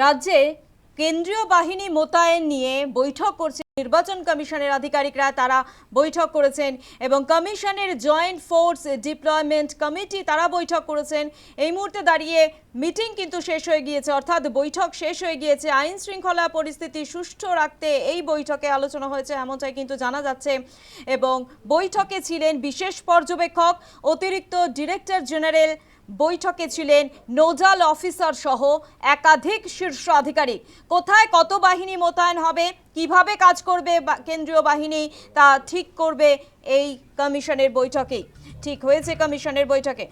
রাজ্যে কেন্দ্রীয় বাহিনী মোতায়েন নিয়ে বৈঠক করছে নির্বাচন কমিশনের আধিকারিকরা। তারা বৈঠক করেছেন এবং কমিশনের জয়েন্ট ফোর্স ডিপ্লয়মেন্ট কমিটি তারা বৈঠক করেছেন। এই মুহূর্তে দাঁড়িয়ে মিটিং কিন্তু শেষ হয়ে গিয়েছে, অর্থাৎ বৈঠক শেষ হয়ে গিয়েছে। আইন শৃঙ্খলা পরিস্থিতি সুষ্ঠু রাখতে এই বৈঠকে আলোচনা হয়েছে এমনটাই কিন্তু জানা যাচ্ছে। এবং বৈঠকে ছিলেন বিশেষ পর্যবেক্ষক, অতিরিক্ত ডিরেক্টর জেনারেল, বৈঠকে ছিলেন নোডাল অফিসার সহ একাধিক শীর্ষ আধিকারিক। কোথায় কত বাহিনী মোতায়েন হবে, কিভাবে কাজ করবে কেন্দ্রীয় বাহিনী, তা ঠিক করবে এই কমিশনের বৈঠকেই ঠিক হয়েছে। কমিশনের বৈঠকে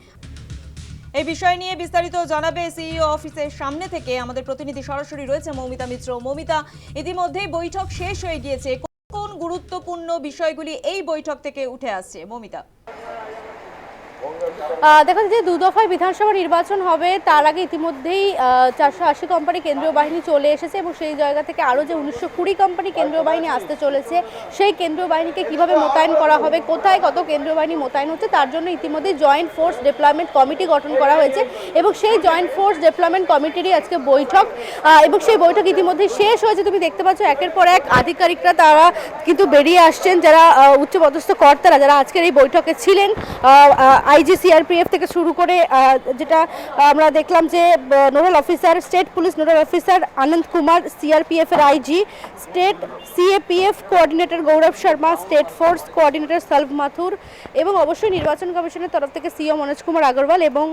এই বিষয় নিয়ে বিস্তারিত জানাবে সিইও অফিসের সামনে থেকে আমাদের প্রতিনিধি সরাসরি রয়েছে মৌমিতা মিত্র। মৌমিতা, ইতিমধ্যেই বৈঠক শেষ হয়ে গিয়েছে, কোন গুরুত্বপূর্ণ বিষয়গুলি এই বৈঠক থেকে উঠে আসছে মৌমিতা? দেখা যাচ্ছে দু দফায় বিধানসভা নির্বাচন হবে, তার আগে ইতিমধ্যেই 480 কোম্পানি কেন্দ্রীয় বাহিনী চলে এসেছে এবং সেই জায়গা থেকে আরও যে 1920 কোম্পানি কেন্দ্রীয় বাহিনী আসতে চলেছে, সেই কেন্দ্রীয় বাহিনীকে কিভাবে মোতায়েন করা হবে, কোথায় কত কেন্দ্রীয় বাহিনী মোতায়েন হচ্ছে, তার জন্য ইতিমধ্যেই জয়েন্ট ফোর্স ডেভেলপমেন্ট কমিটি গঠন করা হয়েছে এবং সেই জয়েন্ট ফোর্স ডেভেলপমেন্ট কমিটিরই আজকে বৈঠক এবং সেই বৈঠক ইতিমধ্যেই শেষ হয়েছে। তুমি দেখতে পাচ্ছ একের পর এক আধিকারিকরা তারা কিন্তু বেরিয়ে আসছেন, যারা উচ্চপদস্থ কর্তারা যারা আজকের এই বৈঠকে ছিলেন। আইজি সিআরপিএফ থেকে শুরু করে যেটা আমরা দেখলাম যে nodal officer, state police nodal officer Anand Kumar, CRPF এর IG, state CAPF coordinator Gaurav Sharma, state force coordinator Saurabh Mathur এবং অবশ্যই নির্বাচন কমিশনের তরফ থেকে সিও মনোজ কুমার আগরওয়াল এবং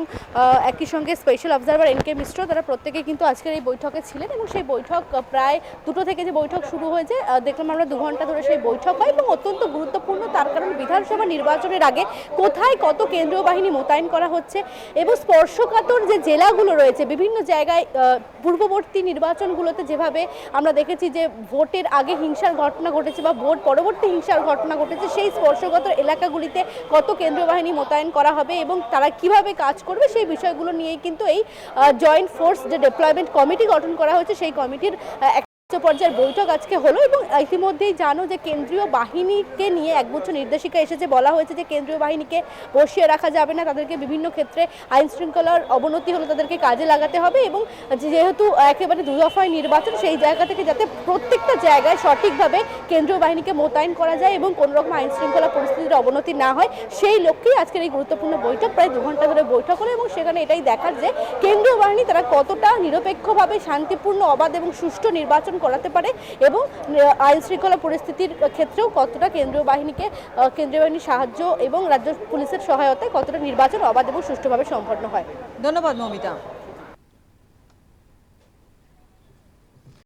একই সঙ্গে স্পেশাল অবজারভার এনকে মিশ্র, তারা প্রত্যেকেই কিন্তু আজকের এই বৈঠকে ছিলেন এবং সেই বৈঠক প্রায় 2টো থেকে যে বৈঠক শুরু হয়েছে, দেখলাম আমরা 2 ঘন্টা ধরে সেই বৈঠক হয় এবং অত্যন্ত গুরুত্বপূর্ণ, তার কারণ বিধানসভা নির্বাচনের আগে কোথায় কত কেন্দ্রীয় বাহিনী মোতায়েন করা হচ্ছে এবং স্পর্শকাতর যে জেলাগুলো রয়েছে বিভিন্ন জায়গায় পূর্ববর্তী নির্বাচনগুলোতে যেভাবে আমরা দেখেছি যে ভোটের আগে হিংসার ঘটনা ঘটেছে বা ভোট পরবর্তী হিংসার ঘটনা ঘটেছে, সেই স্পর্শকাতর এলাকাগুলিতে কত কেন্দ্রীয় বাহিনী মোতায়েন করা হবে এবং তারা কিভাবে কাজ করবে, সেই বিষয়গুলো নিয়েই কিন্তু এই জয়েন্ট ফোর্স যে ডেপ্লয়মেন্ট কমিটি গঠন করা হয়েছে, সেই কমিটির পর্যায়ের বৈঠক আজকে হলো। এবং ইতিমধ্যেই জানো যে কেন্দ্রীয় বাহিনীকে নিয়ে একগুচ্ছ নির্দেশিকা এসেছে। বলা হয়েছে যে কেন্দ্রীয় বাহিনীকে বসিয়ে রাখা যাবে না, তাদেরকে বিভিন্ন ক্ষেত্রে আইন শৃঙ্খলার অবনতি হলে তাদেরকে কাজে লাগাতে হবে এবং যেহেতু একেবারে 2 দফায় নির্বাচন, সেই জায়গা থেকে যাতে প্রত্যেকটা জায়গায় সঠিকভাবে কেন্দ্রীয় বাহিনীকে মোতায়েন করা যায় এবং কোনো রকম আইন শৃঙ্খলা পরিস্থিতির অবনতি না হয়, সেই লক্ষ্যেই আজকের এই গুরুত্বপূর্ণ বৈঠক। প্রায় 2 ঘন্টা ধরে বৈঠক হলো এবং সেখানে এটাই দেখার যে কেন্দ্রীয় বাহিনী তারা কতটা নিরপেক্ষভাবে শান্তিপূর্ণ, অবাধ এবং সুষ্ঠু নির্বাচন করাতে পারে এবং আইন শৃঙ্খলা পরিস্থিতির ক্ষেত্রেও কতটা কেন্দ্রীয় বাহিনীর সাহায্য এবং রাজ্য পুলিশের সহায়তায় কতটা নির্বাচন অবাধ এবং সুষ্ঠুভাবে সম্পন্ন হয়। ধন্যবাদ মৌমিতা।